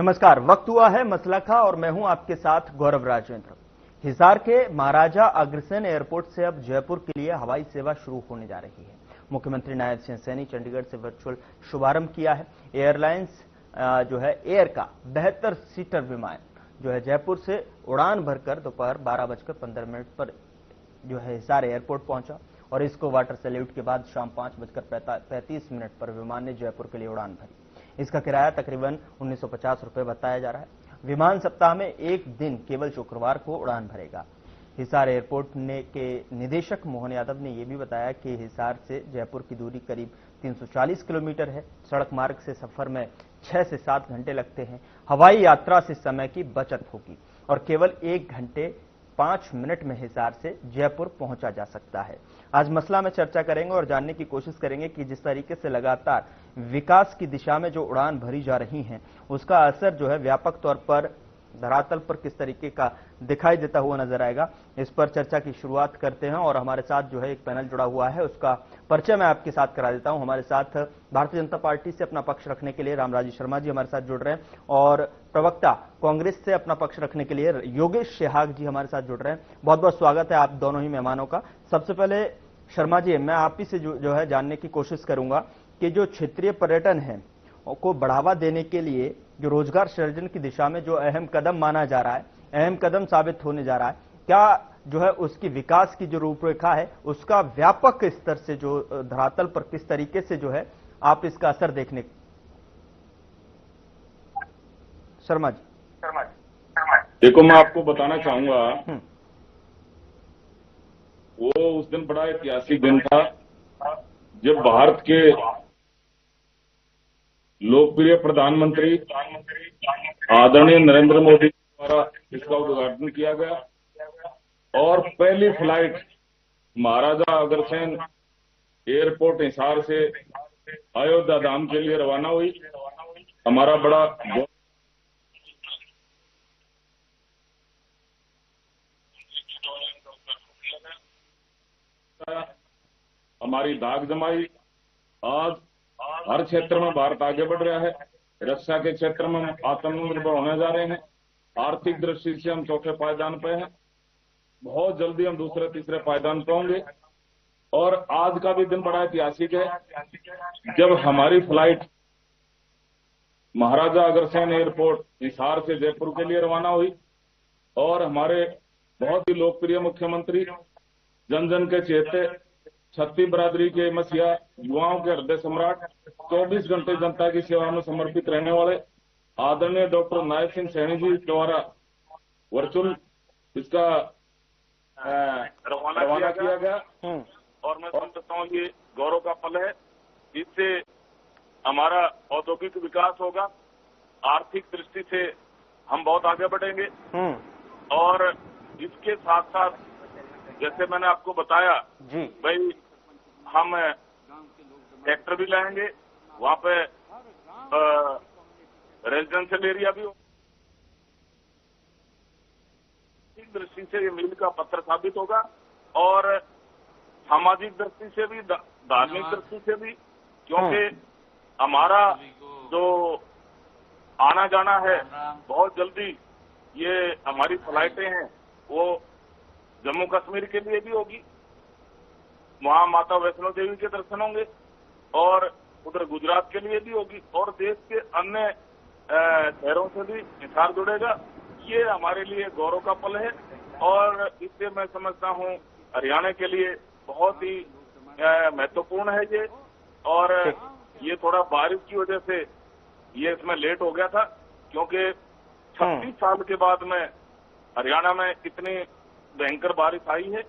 नमस्कार, वक्त हुआ है मसला का और मैं हूं आपके साथ गौरव राजेंद्र। हिसार के महाराजा अग्रसेन एयरपोर्ट से अब जयपुर के लिए हवाई सेवा शुरू होने जा रही है। मुख्यमंत्री नायब सिंह सैनी चंडीगढ़ से वर्चुअल शुभारंभ किया है। एयरलाइंस जो है एयर का 72 सीटर विमान जो है जयपुर से उड़ान भरकर दोपहर 12:15 पर जो है हिसार एयरपोर्ट पहुंचा और इसको वाटर सैल्यूट के बाद शाम 5:35 पर विमान ने जयपुर के लिए उड़ान भरी। इसका किराया तकरीबन 1950 रुपए बताया जा रहा है। विमान सप्ताह में एक दिन केवल शुक्रवार को उड़ान भरेगा। हिसार एयरपोर्ट के निदेशक मोहन यादव ने यह भी बताया कि हिसार से जयपुर की दूरी करीब 340 किलोमीटर है। सड़क मार्ग से सफर में 6 से 7 घंटे लगते हैं। हवाई यात्रा से समय की बचत होगी और केवल 1 घंटे 5 मिनट में हिसार से जयपुर पहुंचा जा सकता है। आज मसला में चर्चा करेंगे और जानने की कोशिश करेंगे कि जिस तरीके से लगातार विकास की दिशा में जो उड़ान भरी जा रही हैं, उसका असर जो है व्यापक तौर पर धरातल पर किस तरीके का दिखाई देता हुआ नजर आएगा। इस पर चर्चा की शुरुआत करते हैं और हमारे साथ जो है एक पैनल जुड़ा हुआ है, उसका परिचय मैं आपके साथ करा देता हूं। हमारे साथ भारतीय जनता पार्टी से अपना पक्ष रखने के लिए रामराजी शर्मा जी हमारे साथ जुड़ रहे हैं और प्रवक्ता कांग्रेस से अपना पक्ष रखने के लिए योगेश शेहाग जी हमारे साथ जुड़ रहे हैं। बहुत बहुत स्वागत है आप दोनों ही मेहमानों का। सबसे पहले शर्मा जी, मैं आप ही से जो है जानने की कोशिश करूंगा कि जो क्षेत्रीय पर्यटन है को बढ़ावा देने के लिए जो रोजगार सृजन की दिशा में जो अहम कदम माना जा रहा है, अहम कदम साबित होने जा रहा है, क्या जो है उसकी विकास की जो रूपरेखा है उसका व्यापक स्तर से जो धरातल पर किस तरीके से जो है आप इसका असर देखने। शर्मा जी। देखो, मैं आपको बताना चाहूंगा, वो उस दिन बड़ा ऐतिहासिक दिन था जब भारत के लोकप्रिय प्रधानमंत्री आदरणीय नरेंद्र मोदी द्वारा इसका उद्घाटन किया गया और पहली फ्लाइट महाराजा अग्रसेन एयरपोर्ट हिसार से अयोध्या धाम के लिए रवाना हुई। हमारा बड़ा हमारी दाग जमाई। आज हर क्षेत्र में भारत आगे बढ़ रहा है। रक्षा के क्षेत्र में हम आत्मनिर्भर होने जा रहे हैं। आर्थिक दृष्टि से हम चौथे पायदान पे हैं। बहुत जल्दी हम दूसरे तीसरे पायदान पे होंगे। और आज का भी दिन बड़ा ऐतिहासिक है जब हमारी फ्लाइट महाराजा अग्रसेन एयरपोर्ट हिसार से जयपुर के लिए रवाना हुई और हमारे बहुत ही लोकप्रिय मुख्यमंत्री, जन जन के चेते, छत्ती बरादरी के मसीहा, युवाओं के हृदय सम्राट, 24 घंटे जनता की सेवा में समर्पित रहने वाले आदरणीय डॉक्टर नायब सिंह सैनी जी द्वारा वर्चुअल इसका रवाना किया गया। और मैं समझता हूँ ये गौरव का पल है। इससे हमारा औद्योगिक विकास होगा, आर्थिक दृष्टि से हम बहुत आगे बढ़ेंगे और इसके साथ साथ जैसे मैंने आपको बताया जी भाई, हम ट्रैक्टर भी लाएंगे, वहां पे रेजिडेंशियल एरिया भी हो। इस दृष्टि से ये मील का पत्थर साबित होगा और सामाजिक दृष्टि से भी, धार्मिक दृष्टि से भी, क्योंकि हमारा जो आना जाना है बहुत जल्दी ये हमारी फ्लाइटें हैं वो जम्मू कश्मीर के लिए भी होगी। वहां माता वैष्णो देवी के दर्शन होंगे और उधर गुजरात के लिए भी होगी और देश के अन्य शहरों से भी हिसार जुड़ेगा। ये हमारे लिए गौरव का पल है और इससे मैं समझता हूं हरियाणा के लिए बहुत ही महत्वपूर्ण है ये। और ये थोड़ा बारिश की वजह से ये इसमें लेट हो गया था, क्योंकि 36 साल के बाद में हरियाणा में इतनी भयंकर बारिश आई है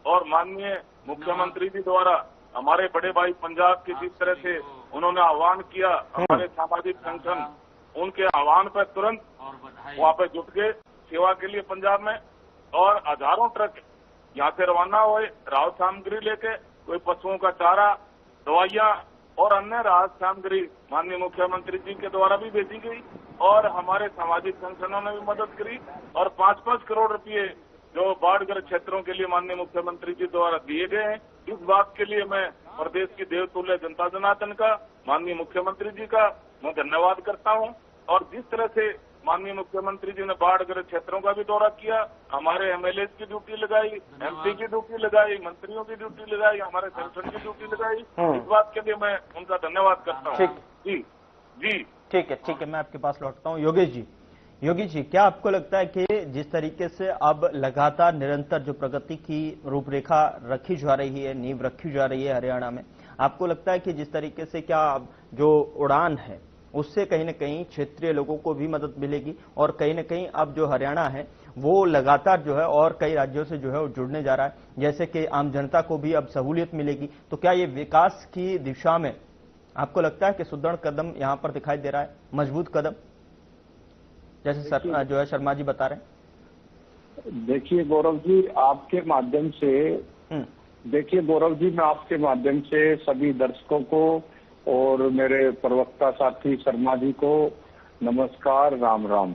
और माननीय मुख्यमंत्री जी द्वारा हमारे बड़े भाई पंजाब के जिस तरह से उन्होंने आह्वान किया, हमारे सामाजिक संगठन उनके आह्वान पर तुरंत वहां पर जुट गए सेवा के लिए पंजाब में और हजारों ट्रक यहाँ से रवाना हुए राहत सामग्री लेके, कोई पशुओं का चारा, दवाइयां और अन्य राहत सामग्री माननीय मुख्यमंत्री जी के द्वारा भी भेजी गई और हमारे सामाजिक संगठनों ने भी मदद करी और 5-5 करोड़ रुपए जो बाढ़ग्रस्त क्षेत्रों के लिए माननीय मुख्यमंत्री जी द्वारा दिए गए हैं। इस बात के लिए मैं प्रदेश की देवतुल्य जनता जनार्दन का, माननीय मुख्यमंत्री जी का मैं धन्यवाद करता हूं और जिस तरह से माननीय मुख्यमंत्री जी ने बाढ़ग्रस्त क्षेत्रों का भी दौरा किया, हमारे एमएलए की ड्यूटी लगाई, एमपी की ड्यूटी लगाई, मंत्रियों की ड्यूटी लगाई, हमारे संसद की ड्यूटी लगाई, इस बात के लिए मैं उनका धन्यवाद करता हूँ। जी जी ठीक है, मैं आपके पास लौटता हूँ। योगेश जी, क्या आपको लगता है कि जिस तरीके से अब लगातार निरंतर जो प्रगति की रूपरेखा रखी जा रही है, नींव रखी जा रही है हरियाणा में, आपको लगता है कि जिस तरीके से क्या जो उड़ान है उससे कहीं न कहीं क्षेत्रीय लोगों को भी मदद मिलेगी और कहीं न कहीं अब जो हरियाणा है वो लगातार जो है और कई राज्यों से जो है वो जुड़ने जा रहा है, जैसे कि आम जनता को भी अब सहूलियत मिलेगी, तो क्या ये विकास की दिशा में आपको लगता है कि सुदृढ़ कदम यहां पर दिखाई दे रहा है, मजबूत कदम, जैसे जो है शर्मा जी बता रहे हैं? देखिए गौरव जी, आपके माध्यम से सभी दर्शकों को और मेरे प्रवक्ता साथी शर्मा जी को नमस्कार, राम राम,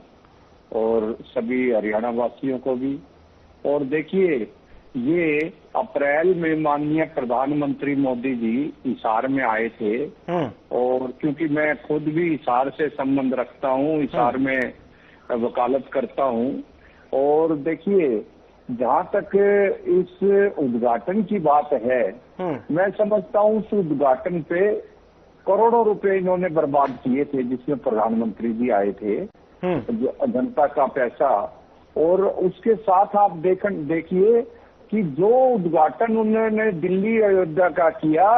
और सभी हरियाणा वासियों को भी। और देखिए, ये अप्रैल में माननीय प्रधानमंत्री मोदी जी हिसार में आए थे, और क्योंकि मैं खुद भी हिसार से संबंध रखता हूँ, हिसार में वकालत करता हूँ, और देखिए जहाँ तक इस उद्घाटन की बात है, मैं समझता हूँ उस उद्घाटन पे करोड़ों रुपए इन्होंने बर्बाद किए थे, जिसमें प्रधानमंत्री जी आए थे, जनता का पैसा। और उसके साथ आप देखिए कि जो उद्घाटन उन्होंने दिल्ली अयोध्या का किया,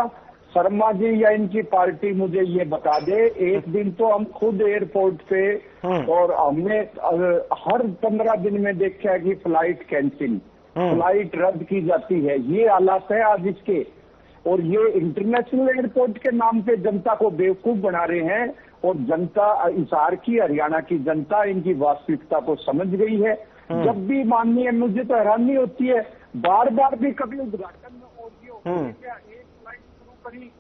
शर्मा जी या इनकी पार्टी मुझे ये बता दे, एक दिन तो हम खुद एयरपोर्ट पे, और हमने हर 15 दिन में देखा है कि फ्लाइट कैंसिल, फ्लाइट रद्द की जाती है, ये हालात है आज इसके। और ये इंटरनेशनल एयरपोर्ट के नाम पे जनता को बेवकूफ बना रहे हैं, और जनता, हिसार की, हरियाणा की जनता इनकी वास्तविकता को समझ गई है। जब भी माननीय, मुझे तो हैरानी होती है, बार बार भी कभी उद्घाटन में ऑडियो क्या एक फ्लाइट शुरू करी,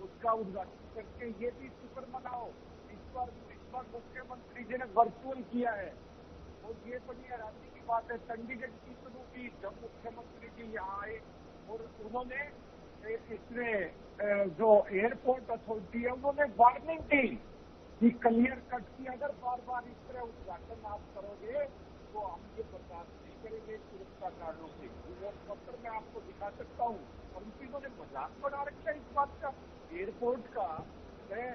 उसका उद्घाटन करके ये भी शुक्र मनाओ, इस बार मुख्यमंत्री जी ने वर्चुअल किया है, और ये बड़ी हैरानी की बात है। चंडीगढ़ की शुरू की, जब मुख्यमंत्री जी यहाँ आए और उन्होंने इसमें जो एयरपोर्ट अथॉरिटी है उन्होंने वार्निंग दी कि क्लियर कट की अगर बार बार इस तरह उद्घाटन आप करोगे तो हम ये बर्दाश्त नहीं करेंगे सुरक्षा कारणों से। पत्र मैं आपको दिखा सकता हूँ, और उन्होंने मजाक बना रखा है इस बात का, एयरपोर्ट का। मैं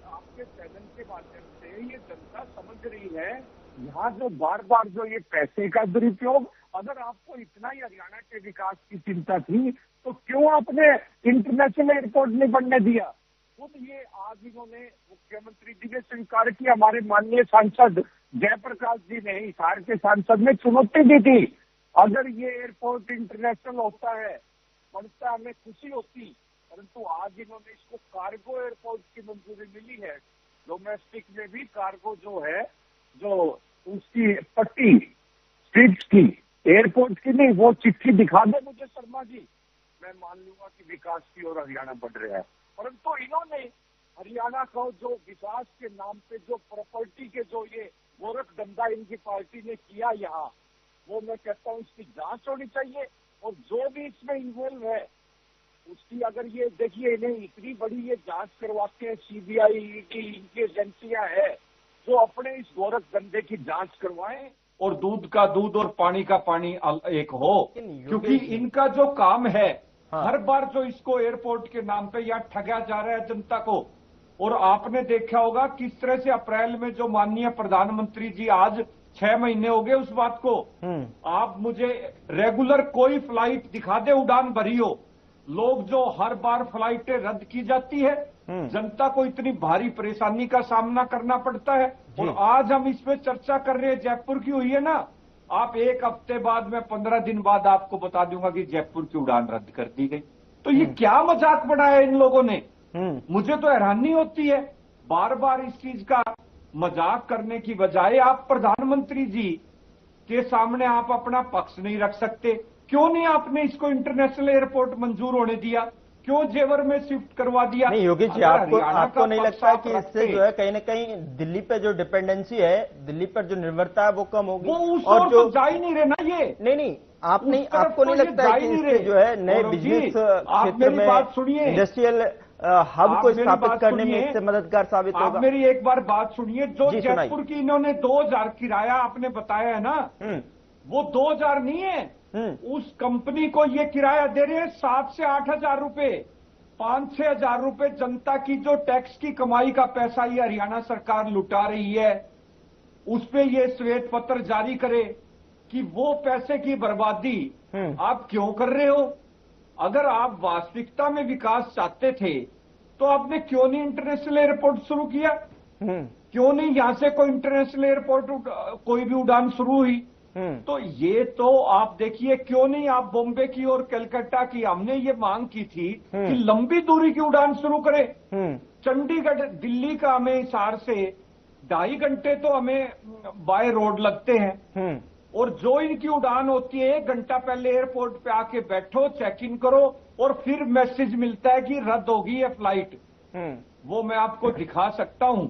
आपके चैनल के माध्यम से, ये जनता समझ रही है यहाँ जो बार बार जो ये पैसे का दुरुपयोग, अगर आपको इतना ही हरियाणा के विकास की चिंता थी तो क्यों आपने इंटरनेशनल एयरपोर्ट नहीं बनने दिया? खुद ये आज इन्होंने, मुख्यमंत्री जी ने स्वीकार किया, हमारे माननीय सांसद जयप्रकाश जी ने, हिसार के सांसद ने चुनौती दी थी, अगर ये एयरपोर्ट इंटरनेशनल होता है, बनता, हमें खुशी होती, परंतु आज इन्होंने इसको कार्गो एयरपोर्ट की मंजूरी मिली है। डोमेस्टिक में भी कार्गो जो है, जो उसकी पट्टी स्ट्रीट्स की, एयरपोर्ट की नहीं, वो चिट्ठी दिखा दे मुझे शर्मा जी, मैं मान लूंगा कि विकास की ओर हरियाणा बढ़ रहा है। परंतु इन्होंने हरियाणा को जो विकास के नाम पे जो प्रॉपर्टी के जो ये गोरख धंधा इनकी पार्टी ने किया यहाँ, वो मैं कहता हूँ इसकी जांच होनी चाहिए, और जो भी इसमें इन्वॉल्व है उसकी, अगर ये देखिए इन्हें इतनी बड़ी ये जांच करवाते हैं, सीबीआई, ईडी, इनकी एजेंसियां है जो अपने इस गोरख धंधे की जांच करवाएं, और दूध का दूध और पानी का पानी एक हो, क्योंकि इनका जो काम है, हर बार जो इसको एयरपोर्ट के नाम पे या ठगा जा रहा है जनता को। और आपने देखा होगा किस तरह से अप्रैल में जो माननीय प्रधानमंत्री जी, आज 6 महीने हो गए उस बात को, आप मुझे रेगुलर कोई फ्लाइट दिखा दे उड़ान भरी हो, लोग जो हर बार फ्लाइटें रद्द की जाती है, जनता को इतनी भारी परेशानी का सामना करना पड़ता है। और आज हम इस पे चर्चा कर रहे हैं, जयपुर की हुई है ना, आप एक हफ्ते बाद, मैं 15 दिन बाद आपको बता दूंगा कि जयपुर की उड़ान रद्द कर दी गई। तो ये क्या मजाक बनाया इन लोगों ने? मुझे तो हैरानी होती है, बार बार इस चीज का मजाक करने की बजाय आप प्रधानमंत्री जी के सामने आप अपना पक्ष नहीं रख सकते। क्यों नहीं आपने इसको इंटरनेशनल एयरपोर्ट मंजूर होने दिया? क्यों जेवर में शिफ्ट करवा दिया? नहीं योगेश जी, आपको नहीं लगता है कि इससे जो है कहीं न कहीं दिल्ली पे जो डिपेंडेंसी है, दिल्ली पर जो निर्भरता है वो कम होगी? वो उस और जो जा ही नहीं रहे ना ये। नहीं, आपको नहीं लगता है कि इससे जो है नए बिजनेस क्षेत्र में, इंडस्ट्रियल हब को स्थापित करने में इससे मददगार साबित होगा? आप मेरी एक बार बात सुनिए। जो जयपुर की इन्होंने 2000 किराया आपने बताया है ना, वो 2000 नहीं है। उस कंपनी को ये किराया दे रहे हैं 7 से 8 हजार रुपए। 5-6 हजार रुपए जनता की जो टैक्स की कमाई का पैसा ये हरियाणा सरकार लुटा रही है, उस पे ये श्वेत पत्र जारी करे कि वो पैसे की बर्बादी आप क्यों कर रहे हो। अगर आप वास्तविकता में विकास चाहते थे तो आपने क्यों नहीं इंटरनेशनल एयरपोर्ट शुरू किया? क्यों नहीं यहां से कोई इंटरनेशनल एयरपोर्ट कोई भी उड़ान शुरू हुई? तो ये तो आप देखिए, क्यों नहीं आप बॉम्बे की और कलकत्ता की, हमने ये मांग की थी कि लंबी दूरी की उड़ान शुरू करें। चंडीगढ़ दिल्ली का हमें हिसार से 2.5 घंटे तो हमें बाय रोड लगते हैं, और जो इनकी उड़ान होती है 1 घंटा पहले एयरपोर्ट पे आके बैठो, चेक इन करो और फिर मैसेज मिलता है कि रद्द होगी ये फ्लाइट। वो मैं आपको दिखा सकता हूं।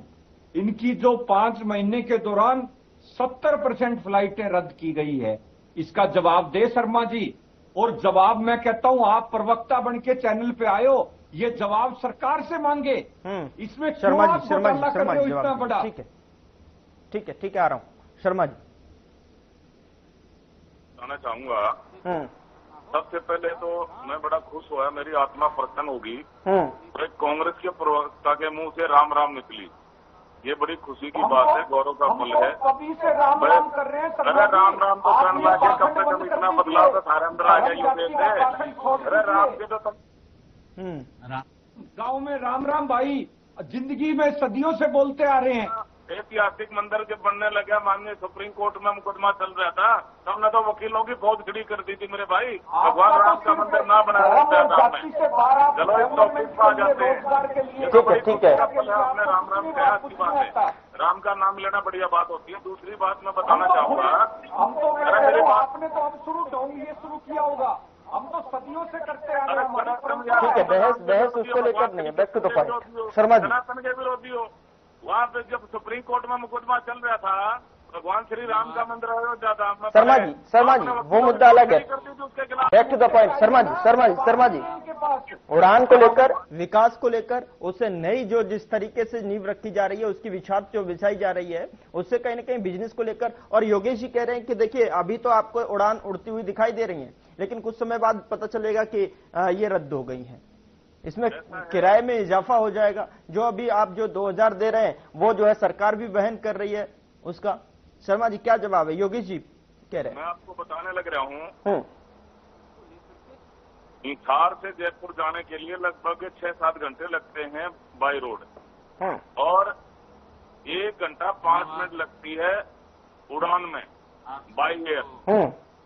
इनकी जो 5 महीने के दौरान 70% फ्लाइटें रद्द की गई है। इसका जवाब दे शर्मा जी। और जवाब मैं कहता हूं, आप प्रवक्ता बन के चैनल पे आए हो, ये जवाब सरकार से मांगे। इसमें शर्मा जी इतना बड़ा। ठीक है, आ रहा हूं। शर्मा जी कहना चाहूंगा, सबसे पहले तो मैं बड़ा खुश हुआ, मेरी आत्मा प्रसन्न होगी। तो एक कांग्रेस के प्रवक्ता के मुंह से राम राम निकली, ये बड़ी खुशी की बात है, गौरव का पल है। अभी से राम राम कर रहे हैं। अरे राम राम तो करना है, कम से कम इतना बदलाव तो सारे अंदर आ गया यूपी से। अरे राम के तो गांव में राम राम भाई जिंदगी में सदियों से बोलते आ रहे हैं। ऐतिहासिक मंदिर के बनने लगे, माननीय सुप्रीम कोर्ट में मुकदमा चल रहा था, हमने तो वकीलों की फौज खड़ी कर दी थी मेरे भाई। भगवान राम का मंदिर ना बनाया चलो इस टॉपिक पर आ जाते हैं। ठीक है। आपने राम राम कहा, अच्छी बात है, राम का नाम लेना बढ़िया बात होती है। दूसरी बात मैं बताना चाहूंगा, मेरे आपने तो अब शुरू किया होगा, हम तो सदियों से करते आ रहे हैं। ठीक है, बहस उसको लेकर नहीं है, back to the point. Sharma ji, Sanatan के विरोधी हो, वहाँ पे जब सुप्रीम कोर्ट में मुकदमा चल रहा था, भगवान श्री राम का मंदिर अयोध्या था। शर्मा जी वो मुद्दा अलग है, back to the point. Sharma ji उड़ान को लेकर, विकास को लेकर, उससे नई जो जिस तरीके से नींव रखी जा रही है, उसकी विछात जो बिछाई जा रही है, उससे कहीं न कहीं बिजनेस को लेकर। और योगेश जी कह रहे हैं कि देखिए अभी तो आपको उड़ान उड़ती हुई दिखाई दे रही है, लेकिन कुछ समय बाद पता चलेगा कि ये रद्द हो गई है, इसमें किराए में इजाफा हो जाएगा। जो अभी आप जो 2000 दे रहे हैं वो जो है सरकार भी वहन कर रही है उसका। शर्मा जी क्या जवाब है? योगेश जी कह रहे हैं। मैं आपको बताने लग रहा हूँ, हिसार से जयपुर जाने के लिए लगभग 6-7 घंटे लगते हैं बाई रोड, और 1 घंटा 5 मिनट लगती है उड़ान में बाई एयर,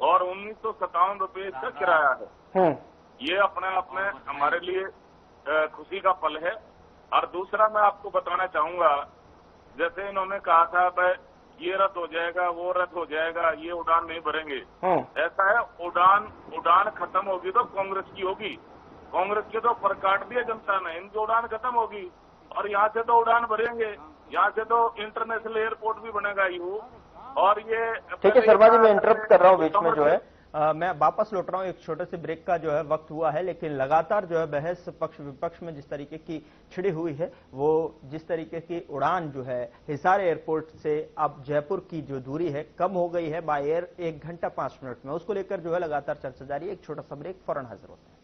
और 1957 रुपये इसका किराया है। ये अपने आप में हमारे लिए खुशी का पल है। और दूसरा मैं आपको बताना चाहूंगा, जैसे इन्होंने कहा था भाई ये रद्द हो जाएगा, वो रद्द हो जाएगा, ये उड़ान नहीं भरेंगे। ऐसा है, उड़ान खत्म होगी तो कांग्रेस की होगी। कांग्रेस के तो पर काट दिया जनता ने, इनकी उड़ान खत्म होगी और यहाँ से तो उड़ान भरेंगे, यहाँ से तो इंटरनेशनल एयरपोर्ट भी बनेगा यू। और ये ठीक है शर्मा जी, मैं इंटरप्ट कर रहा हूँ बीच में, जो है मैं वापस लौट रहा हूं। एक छोटे से ब्रेक का जो है वक्त हुआ है, लेकिन लगातार जो है बहस पक्ष विपक्ष में जिस तरीके की छिड़ी हुई है, वो जिस तरीके की उड़ान जो है हिसार एयरपोर्ट से अब जयपुर की जो दूरी है कम हो गई है बाय एयर 1 घंटा 5 मिनट में, उसको लेकर जो है लगातार चर्चा जारी है। एक छोटा सा ब्रेक, फौरन हाजिर होते हैं।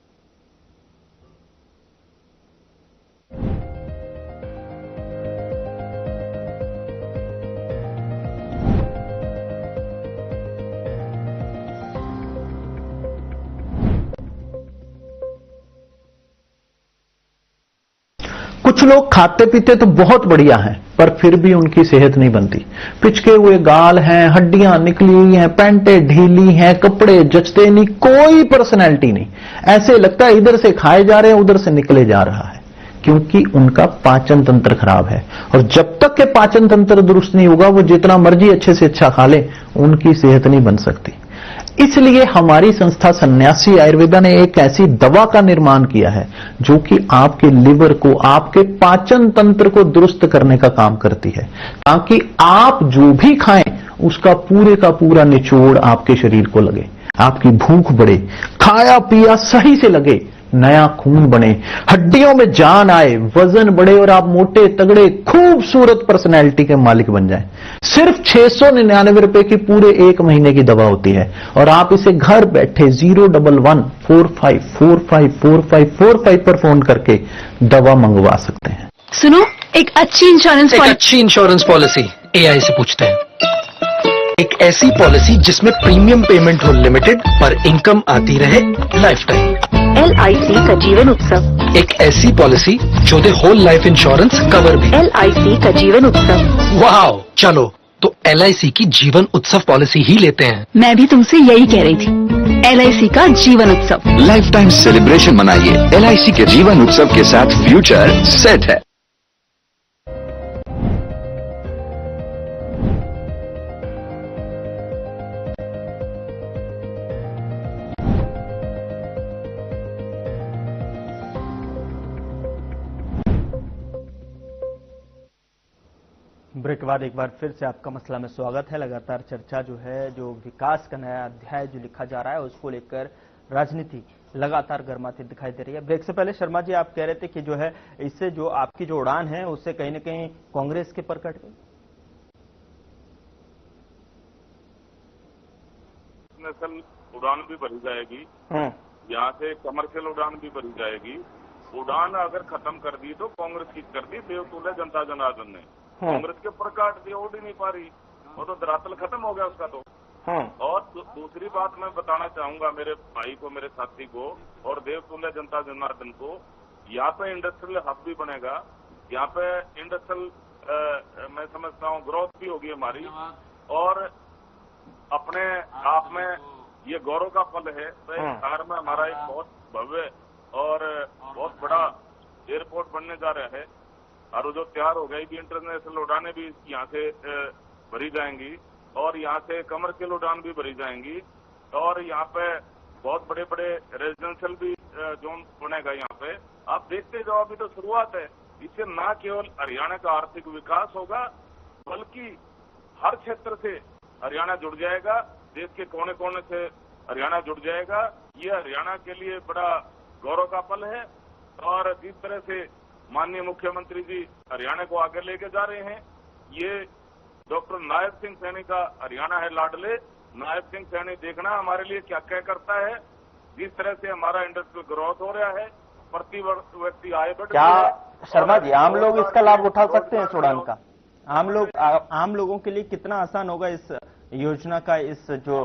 कुछ लोग खाते पीते तो बहुत बढ़िया हैं, पर फिर भी उनकी सेहत नहीं बनती। पिचके हुए गाल हैं, हड्डियां निकली हुई हैं, पैंटें ढीली हैं, कपड़े जचते नहीं, कोई पर्सनैलिटी नहीं। ऐसे लगता है इधर से खाए जा रहे हैं, उधर से निकले जा रहा है, क्योंकि उनका पाचन तंत्र खराब है। और जब तक के पाचन तंत्र दुरुस्त नहीं होगा, वो जितना मर्जी अच्छे से अच्छा खा ले, उनकी सेहत नहीं बन सकती। इसलिए हमारी संस्था सन्यासी आयुर्वेदा ने एक ऐसी दवा का निर्माण किया है जो कि आपके लिवर को, आपके पाचन तंत्र को दुरुस्त करने का काम करती है, ताकि आप जो भी खाएं उसका पूरे का पूरा निचोड़ आपके शरीर को लगे, आपकी भूख बढ़े, खाया पिया सही से लगे, नया खून बने, हड्डियों में जान आए, वजन बढ़े और आप मोटे तगड़े खूबसूरत पर्सनैलिटी के मालिक बन जाएं। सिर्फ 699 रुपए की पूरे 1 महीने की दवा होती है और आप इसे घर बैठे 01145454545 पर फोन करके दवा मंगवा सकते हैं। सुनो, एक अच्छी इंश्योरेंस पॉलिसी एआई से पूछते हैं। एक ऐसी पॉलिसी जिसमें प्रीमियम पेमेंट हो लिमिटेड पर इनकम आती रहे लाइफ टाइम। LIC का जीवन उत्सव। एक ऐसी पॉलिसी जो दे होल लाइफ इंश्योरेंस कवर भी। LIC का जीवन उत्सव। वाह, चलो तो LIC की जीवन उत्सव पॉलिसी ही लेते हैं। मैं भी तुमसे यही कह रही थी, LIC का जीवन उत्सव। लाइफ टाइम सेलिब्रेशन मनाइए LIC के जीवन उत्सव के साथ। फ्यूचर सेट है। ब्रेक के बाद एक बार फिर से आपका मसला में स्वागत है। लगातार चर्चा जो है, जो विकास का नया अध्याय जो लिखा जा रहा है उसको लेकर राजनीति लगातार गर्माती दिखाई दे रही है। ब्रेक से पहले शर्मा जी आप कह रहे थे कि जो है इससे जो आपकी जो उड़ान है उससे कहीं न कहीं कांग्रेस के पर कट गई। नेशनल उड़ान भी भरी जाएगी, यहाँ से कमर्शियल उड़ान भी भरी जाएगी। उड़ान अगर खत्म कर दी तो कांग्रेस की कर दी देवतुल्य जनता जनार्दन ने। कांग्रेस के ऊपर काट दिया, उड़ ही नहीं पा रही, वो तो धरातल खत्म हो गया उसका तो। और दूसरी बात मैं बताना चाहूंगा मेरे भाई को, मेरे साथी को और देवतुल्य जनता जनार्दन को, यहाँ पे इंडस्ट्रियल हब भी बनेगा, यहाँ पे इंडस्ट्रियल मैं समझता हूँ ग्रोथ भी होगी हमारी, और अपने आप में ये गौरव का पल है। बिहार में हमारा एक बहुत भव्य और बहुत बड़ा एयरपोर्ट बनने जा रहा है और जो तैयार हो गई भी, इंटरनेशनल उड़ानें भी यहाँ से भरी जाएंगी और यहाँ से कमर्शियल उड़ान भी भरी जाएंगी और यहाँ पे बहुत बड़े बड़े रेजिडेंशियल भी जोन बनेगा। यहाँ पे आप देखते जाओ, अभी तो शुरुआत है। इससे न केवल हरियाणा का आर्थिक विकास होगा बल्कि हर क्षेत्र से हरियाणा जुड़ जाएगा, देश के कोने कोने से हरियाणा जुड़ जाएगा। ये हरियाणा के लिए बड़ा गौरव का पल है और जिस तरह से माननीय मुख्यमंत्री जी हरियाणा को आगे लेके जा रहे हैं, ये डॉक्टर नायब सिंह सैनी का हरियाणा है लाडले। नायब सिंह सैनी देखना हमारे लिए क्या क्या करता है, जिस तरह से हमारा इंडस्ट्रियल ग्रोथ हो रहा है, प्रति व्यक्ति आय बढ़ रही है। क्या शर्मा जी आम लोग इसका लाभ उठा सकते हैं इस उड़ान का? आम लोगों के लिए कितना आसान होगा इस योजना का, इस जो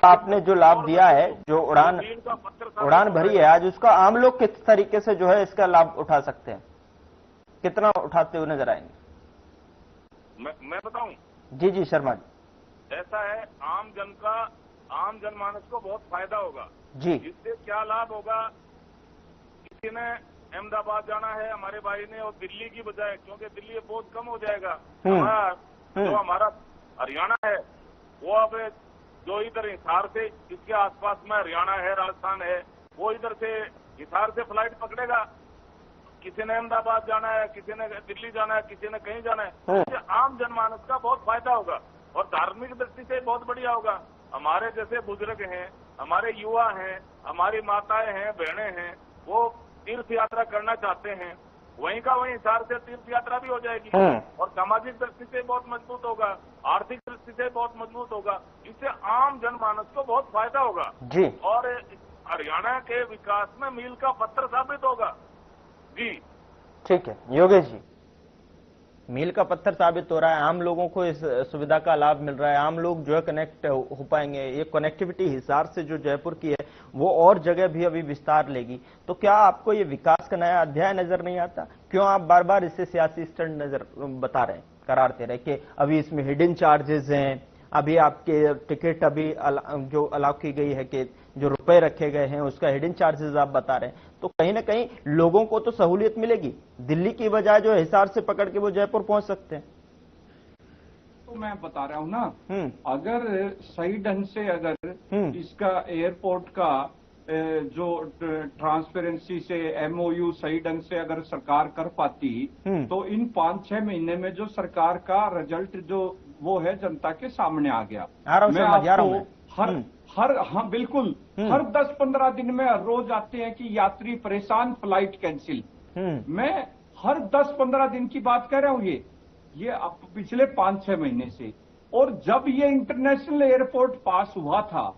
आपने जो लाभ दिया है, जो उड़ान भरी है आज, उसका आम लोग किस तरीके से जो है इसका लाभ उठा सकते हैं, कितना उठाते हुए नजर आएंगे? मैं बताऊं? जी जी शर्मा जी। ऐसा है, आम जनमानस को बहुत फायदा होगा जी। इससे क्या लाभ होगा? किसी ने अहमदाबाद जाना है हमारे भाई ने, और दिल्ली की बजाय, क्योंकि दिल्ली बहुत कम हो जाएगा, जो हमारा हरियाणा है वो अब जो इधर हिसार से इसके आसपास में हरियाणा है, राजस्थान है, वो इधर से हिसार से फ्लाइट पकड़ेगा। किसी ने अहमदाबाद जाना है, किसी ने दिल्ली जाना है, किसी ने कहीं जाना है। इससे आम जनमानस का बहुत फायदा होगा और धार्मिक दृष्टि से बहुत बढ़िया होगा। हमारे जैसे बुजुर्ग हैं, हमारे युवा हैं, हमारी माताएं हैं, बहनें हैं, वो तीर्थ यात्रा करना चाहते हैं, वहीं का वहीं हिसार से तीर्थ यात्रा भी हो जाएगी और सामाजिक दृष्टि से बहुत मजबूत होगा, आर्थिक दृष्टि से बहुत मजबूत होगा। इससे आम जनमानस को बहुत फायदा होगा जी। और हरियाणा के विकास में मील का पत्थर साबित होगा जी। ठीक है योगेश जी, मील का पत्थर साबित हो रहा है, आम लोगों को इस सुविधा का लाभ मिल रहा है, आम लोग जो है कनेक्ट हो पाएंगे। ये कनेक्टिविटी हिसार से जो जयपुर की है वो और जगह भी अभी विस्तार लेगी। तो क्या आपको ये विकास का नया अध्याय नजर नहीं आता? क्यों आप बार बार इसे सियासी स्टंट नजर बता रहे, करार दे रहे कि अभी इसमें हिडन चार्जेस हैं, अभी आपके टिकट अभी जो अलाउ की गई है कि जो रुपए रखे गए हैं उसका हिडन चार्जेस आप बता रहे हैं, तो कहीं ना कहीं लोगों को तो सहूलियत मिलेगी, दिल्ली की बजाय जो हिसार से पकड़ के वो जयपुर पहुंच सकते हैं। तो मैं बता रहा हूं ना, अगर सही ढंग से अगर इसका एयरपोर्ट का जो ट्रांसपेरेंसी से MOU सही ढंग से अगर सरकार कर पाती तो इन 5-6 महीने में जो सरकार का रिजल्ट जो वो है जनता के सामने आ गया। मैं आपको हाँ बिल्कुल, हर 10-15 दिन में रोज आते हैं कि यात्री परेशान, फ्लाइट कैंसिल। मैं हर 10-15 दिन की बात कर रहा हूं ये अब पिछले 5-6 महीने से। और जब ये इंटरनेशनल एयरपोर्ट पास हुआ था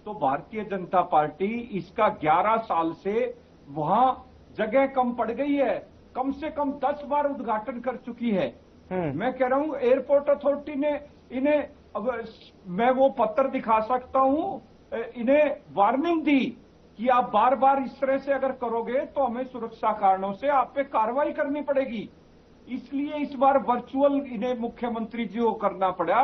तो भारतीय जनता पार्टी इसका 11 साल से वहां जगह कम पड़ गई है, कम से कम 10 बार उद्घाटन कर चुकी है। मैं कह रहा हूं एयरपोर्ट अथॉरिटी ने इन्हें, अब मैं वो पत्र दिखा सकता हूं, इन्हें वार्निंग दी कि आप बार बार इस तरह से अगर करोगे तो हमें सुरक्षा कारणों से आप पे कार्रवाई करनी पड़ेगी। इसलिए इस बार वर्चुअल इन्हें मुख्यमंत्री जी को करना पड़ा।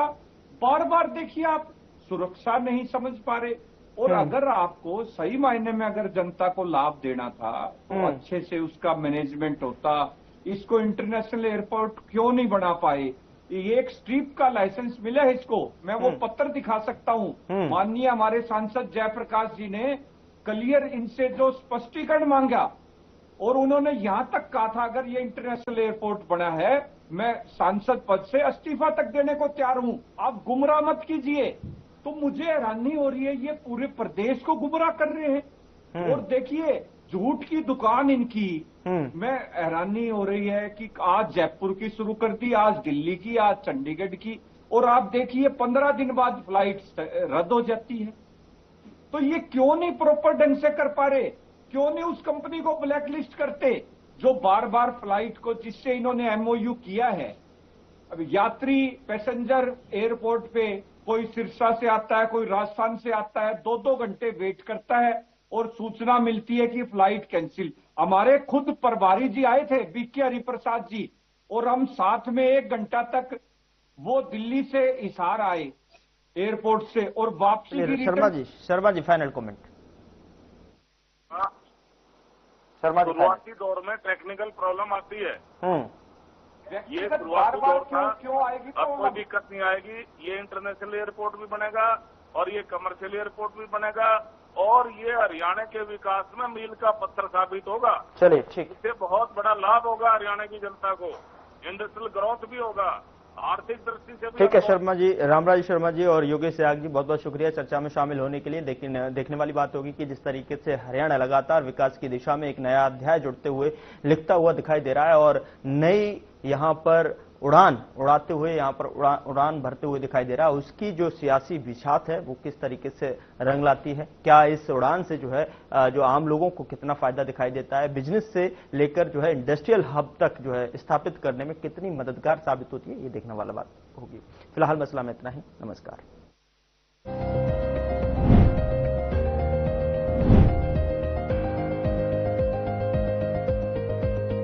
बार बार देखिए, आप सुरक्षा नहीं समझ पा रहे। और अगर आपको सही मायने में अगर जनता को लाभ देना था तो अच्छे से उसका मैनेजमेंट होता। इसको इंटरनेशनल एयरपोर्ट क्यों नहीं बना पाए? ये एक स्ट्रिप का लाइसेंस मिला है इसको, मैं वो पत्र दिखा सकता हूं। माननीय हमारे सांसद जयप्रकाश जी ने क्लियर इनसे जो स्पष्टीकरण मांगा और उन्होंने यहां तक कहा था अगर ये इंटरनेशनल एयरपोर्ट बना है मैं सांसद पद से इस्तीफा तक देने को तैयार हूं, आप गुमराह मत कीजिए। तो मुझे हैरानी हो रही है, ये पूरे प्रदेश को गुमराह कर रहे हैं। और देखिए झूठ की दुकान इनकी, मैं हैरानी हो रही है कि आज जयपुर की शुरू कर दी, आज दिल्ली की, आज चंडीगढ़ की, और आप देखिए 15 दिन बाद फ्लाइट रद्द हो जाती है। तो ये क्यों नहीं प्रॉपर ढंग से कर पा रहे? क्यों नहीं उस कंपनी को ब्लैकलिस्ट करते जो बार बार फ्लाइट को, जिससे इन्होंने एमओयू किया है। अब यात्री पैसेंजर एयरपोर्ट पे कोई सिरसा से आता है, कोई राजस्थान से आता है, 2-2 घंटे वेट करता है और सूचना मिलती है कि फ्लाइट कैंसिल। हमारे खुद प्रभारी जी आए थे, बीके हरिप्रसाद जी, और हम साथ में 1 घंटा तक वो दिल्ली से हिसार आए एयरपोर्ट से और वापसी की। Sharma ji final comment. शुरुआती दौर में टेक्निकल प्रॉब्लम आती है, ये शुरुआती दौर था, क्यों आएगी? अब कोई दिक्कत नहीं आएगी। ये इंटरनेशनल एयरपोर्ट भी बनेगा और ये कमर्शियल एयरपोर्ट भी बनेगा और ये हरियाणा के विकास में मील का पत्थर साबित होगा। चलिए ठीक, इससे बहुत बड़ा लाभ होगा हरियाणा की जनता को, इंडस्ट्रियल ग्रोथ भी होगा, आर्थिक दृष्टि से भी। ठीक है शर्मा जी, रामराज शर्मा जी और योगेश याग जी, बहुत बहुत शुक्रिया चर्चा में शामिल होने के लिए। देखने वाली बात होगी कि जिस तरीके से हरियाणा लगातार विकास की दिशा में एक नया अध्याय जुड़ते हुए लिखता हुआ दिखाई दे रहा है और नई यहाँ पर उड़ान उड़ाते हुए, यहाँ पर उड़ान भरते हुए दिखाई दे रहा है। उसकी जो सियासी बिछात है वो किस तरीके से रंग लाती है, क्या इस उड़ान से जो है जो आम लोगों को कितना फायदा दिखाई देता है, बिजनेस से लेकर जो है इंडस्ट्रियल हब तक जो है स्थापित करने में कितनी मददगार साबित होती है, ये देखने वाला बात होगी। फिलहाल मसला में इतना ही। नमस्कार।